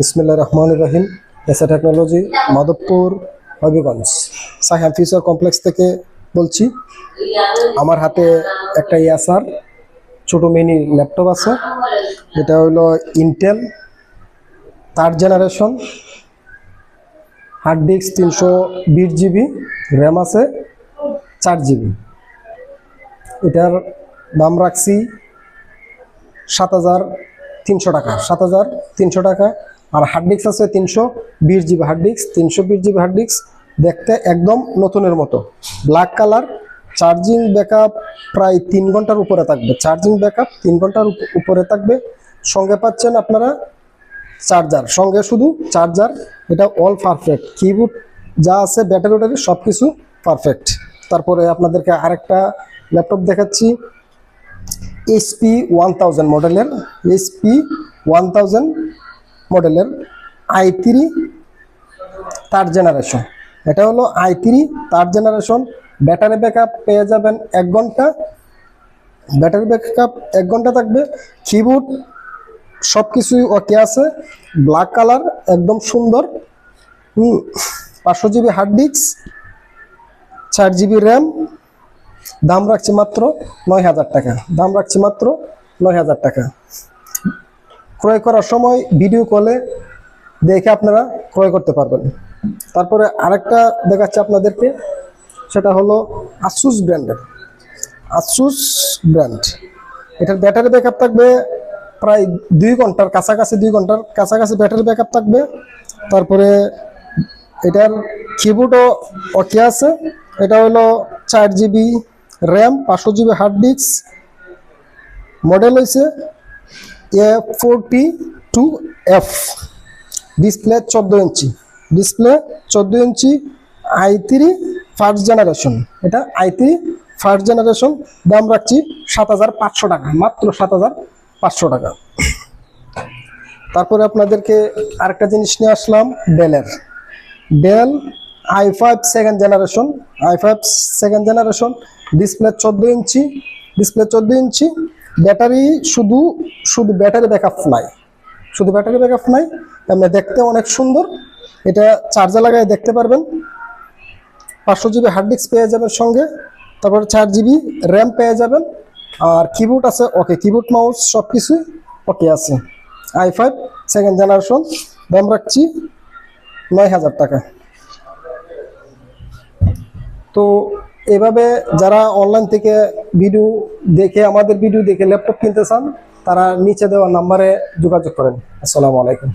বিসমিল্লাহির রহমানির রহিম। SA technology, Madhabpur, Habiganj, Saiham future complex থেকে বলছি। আমার হাতে একটা ইয়াসার ছোট মিনি ল্যাপটপ আছে। এটা হলো Intel 3rd generation, hard disk 320 GB, RAM আছে 4 জিবি। এটার দাম রাখছি 7,300 টাকা, 7,300 টাকা। আর হার্ড ডিস্ক আছে 320 GB hard disk, 320 GB hard disk, দেখতে একদম নতুনের মতো, ব্ল্যাক কালার। চার্জিং ব্যাকআপ প্রায় 3 ঘন্টার উপরে থাকবে, চার্জিং ব্যাকআপ 3 ঘন্টার উপরে থাকবে। সঙ্গে পাচ্ছেন আপনারা চার্জার, সঙ্গে শুধু চার্জার। এটা অল পারফেক্ট, কিবোর্ড যা আছে, ব্যাটারি সব কিছু পারফেক্ট। তারপরে আপনাদেরকে আরেকটা ল্যাপটপ দেখাচ্ছি, HP 1000 মডেলের, HP 1000 মডেলের i3 3rd জেনারেশন। এটা হলো i3 3rd generation. Battery backup পেয়ে যাবেন 1 ঘন্টা, ব্যাটারি ব্যাকআপ 1 ঘন্টা থাকবে। কিবোর্ড সব কিছুই ওকে আছে, ব্ল্যাক কালার, একদম সুন্দর। 500 GB hard disk, 4 GB RAM. দাম রাখছি মাত্র 9,000 টাকা, দাম রাখছি মাত্র 9,000 টাকা। ক্রয় করার সময় ভিডিও কলে দেখে আপনারা ক্রয় করতে পারবেন। তারপরে আরেকটা দেখাচ্ছি আপনাদেরকে, সেটা হলো আসুস ব্র্যান্ডের, আসুস ব্র্যান্ড। এটার ব্যাটারি ব্যাকআপ থাকবে প্রায় 2 ঘন্টার কাছাকাছি, 2 ঘন্টার কাছাকাছি ব্যাটারি ব্যাকআপ থাকবে। তারপরে এটার কিবোর্ডও ওকে আছে। এটা হলো 4 GB RAM, 500 GB hard disk. Model হয়েছে A42F, display 14 inch, display 14 inch, i3 1st generation. এটা i3 1st জেনারেশন। দাম রাখছি 7,500 টাকা, মাত্র 7,500 টাকা। তারপরে আপনাদেরকে আরেকটা জিনিস নিয়ে আসলাম, Dell i5 2nd generation, i5 2nd generation. Display 14 inch, display 14 inch. Battery শুধু ব্যাটারি ব্যাকআপ নাই, শুধু ব্যাটারি ব্যাকআপ নাই, এমনি দেখতে অনেক সুন্দর। এটা চার্জার লাগায় দেখতে পারবেন। 500 জিবি হার্ড ডিস্ক পেয়ে যাবেন সঙ্গে। তারপরে 4 জিবি র্যাম পেয়ে যাবেন। আর কিবোর্ড আছে ওকে, কিবোর্ড মাউস সব কিছুই ওকে আছে। i5 2nd generation. দাম রাখছি 9,000 টাকা। তো এভাবে যারা অনলাইন থেকে ভিডিও দেখে, আমাদের ভিডিও দেখে ল্যাপটপ কিনতে চান, তারা নিচে দেওয়া নাম্বারে যোগাযোগ করেন। আসসালামু আলাইকুম।